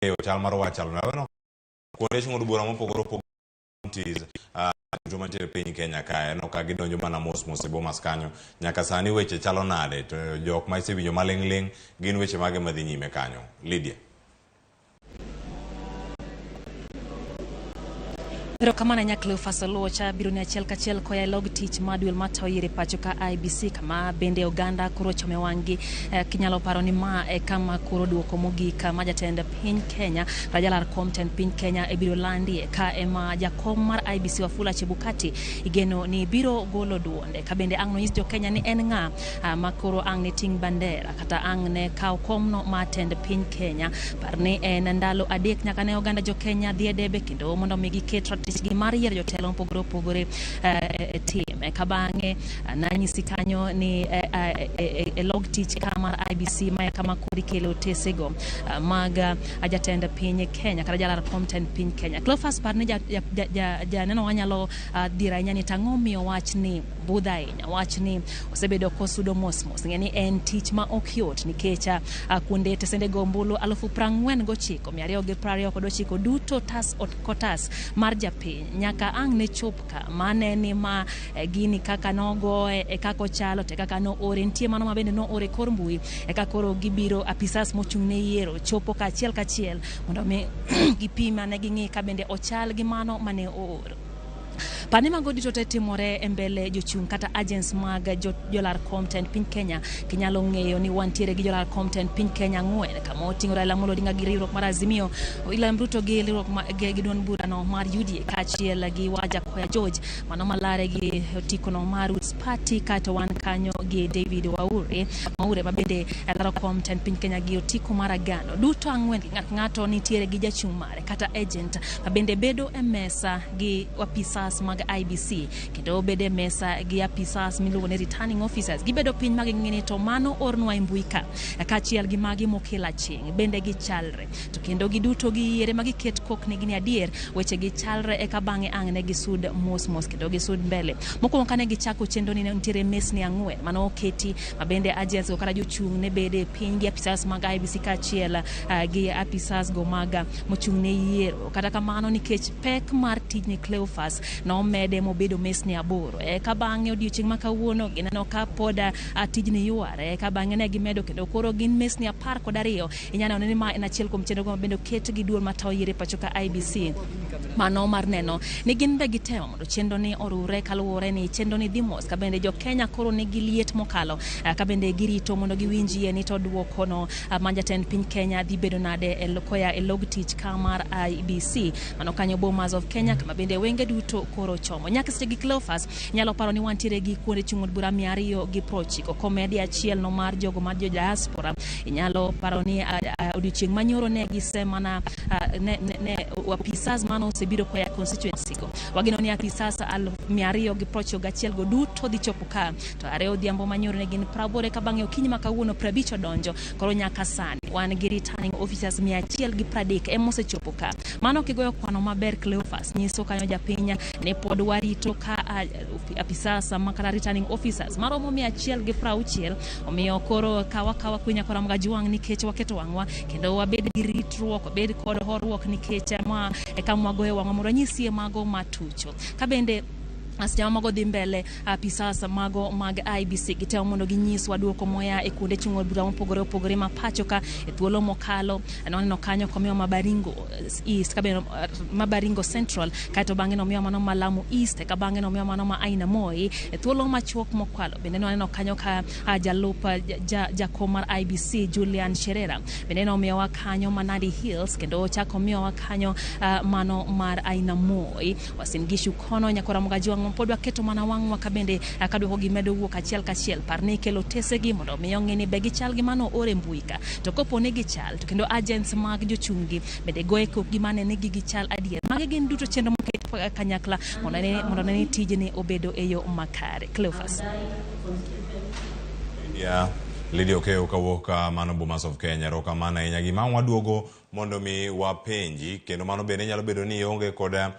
chal mar wachal no kuonde chungo bura mopogore opogore mantiere piny Kenya kae no ka gidonjo mana mos e BOMAS kanyo nyaka sani weche chalo nade to jok ma isewinjo maling' gin weche mage madhi nyime kanyo. Lydia. Pero kamana nyaklo fasolocha biro ni achiel kachiel koya log tich maduel matoyire pacho ka IBC kama bende Uganda kuro chome wangi kinyalo paro ni ma kama kuro duoko mogika ma jatend piny Kenya rajalar content piny Kenya e biro landi ka ema jakom mar IBC Wafula Chebukati igeno ni biro golo duonde ka bende ang no nyis jo Kenya ni en nga makuro ang ne ting bandera kata ang ne kaw komno matend piny Kenya parni en ndalo adek nyaka ne Uganda jo Kenya dhie debe kendo mondo migi ketra gi marier jotelo pogore team kabange nanyisi kanyo ni log tich kamar IBC maya kama kuri kelo tesego maga ajatenda piny Kenya kara jalar content piny Kenya Clofas parne ja neno wanyalo diranya ni tangomio wachni budhainya wachni osebedo kosudo mosmos ngeni en tich ma okyot nikecha kunde tesende Ombulu 49,229 duto tas kotas mar nyaka ang ne chopka mane ni ma gini kaka nogo kako chalo te kaka no orientie mano mabende no ore kor mbui kakoro gibiro apisas mochungne yiero chopo ka chiel mondo me gipima ne gingi ka bende ochal gi mano mane ooro Panema godito tetimore embele jochung kata agents mag jolar content piny Kenya kinyalo ng'eyo ni wantiere gi jolar content piny Kenya ng'wen kama oting'o Raila Amolo Odinga gi riwruok mar Azimio William Ruto gi riwruok gi duond bura no mar UDA kaachiel gi Wajakoya George mano malare gi otiko no mar Roots Party kata wan kanyo gi David Waure mabende laro content piny Kenya gi otiko mar Agano duto ang'wen ng'ato nitiere gi jachung mare kata agent mabende bedo e mesa gi apisas mag IBC kendo bede mesa gi apisas miluongo ni returning officers gibedo piny mag ng'ini to mano ornwa imbuika kaachiel gi magi mokela ching bende gi chalre to kendo giduto gi yere magi ket kokni gini adier weche gi chalre e ka bange angne gi sud mos kendo gi sud mbele mokwongo kane gichako chenro ni nitiere mesni ang'wen mano oketi mabende agents kata jochung ne bede piny gi apisas mag IBC kaachiel gi apisas go maga mochung ne yiero kata kamano nikech pek mar tijni Cleophas no mede mobedo mesni aboro ka bange odiochieng makawuono gineno ka poda tijni yuare ka bange ne gimedo kendo koro gin mesni 12 inyalo ni ma en achiel kuom chenro mabende ket gi duol matoyire pacho ka IBC mano mar neno ni gin be gitemo mondo chenro ni orure kaluwore ni chenro ni dhimos ka bende jo Kenya koro ni giliet mokalo ka bende girito mondo giwinjie ni to duoko no manjatend piny Kenya dhi bedo nade koya log tich kamar IBC mano kanyo BOMAS of Kenya kama bende wenge duto koro chomo nyaka seche gi Cleophas nyalo paro ni wantiere gi kuonde chung'o bura 290 komedi achiel no mar jogo mar diaspora inyalo paro ni odiochieng manyoro ne gisemana ne apisas mano osebiro koya constituency go wagino ni apisas 291 go duto dhi chopo ka to are odhiambo manyoro ne gin 80 ka bang'e okinyi makawuono 50 odonjo koro nyaka sani wan gi returning officers 130 emosechopo ka mano kigoyo kwano maber Cleophas nyiso kanyo japiny ne pod warito ka apisas makara returning officers maromo 160 omiyo koro kawa kunya kora mga juang nikech waketo wangwa kendo wabed gi ritruok wabed kod horruok nikech ma kama goyo wangwa mondo nyisi mago matucho ka bende Asjama mago dhi mbele apisas mago mag IBC gitemo mondo ginyiswa duoko moya e kuonde chung'o bura mopogore ma pacho ka e thuolo mokalo anoneno kanyo komiyo Mabaringo East kabeno Mabaringo Central kato bang'e nomiyo mano Malamu East ka bang'e nomiyo mano ma Aina Moi e thuolo machuok mokwalo bende anoneno kanyo ka jalupa jakom mar IBC Julian Sherera bende nomiyo wa kanyo Nandi Hills kendo chako miyo wa kanyo mano mar Aina Moi wasingishu kono nyakora mga podwa keto mana wangwa kabende akadwoko gimedo wuok achiel parni kelo tesegi mondo miyo ng'eni be gichal gi mano ore mbuika to kopo ne gichal to kendo agents mag jochungi bende goe ko gimane ne gichal adier mage gin duto chenro moket kanyakla mondo ne tijni obedo e yo makare Cleophas Lydia Okeo kawoka mano BOMAS of Kenya roka mana inyagi ma waduogo mondo mi wapenji kendo mano bende nyalo bedo ni onge koda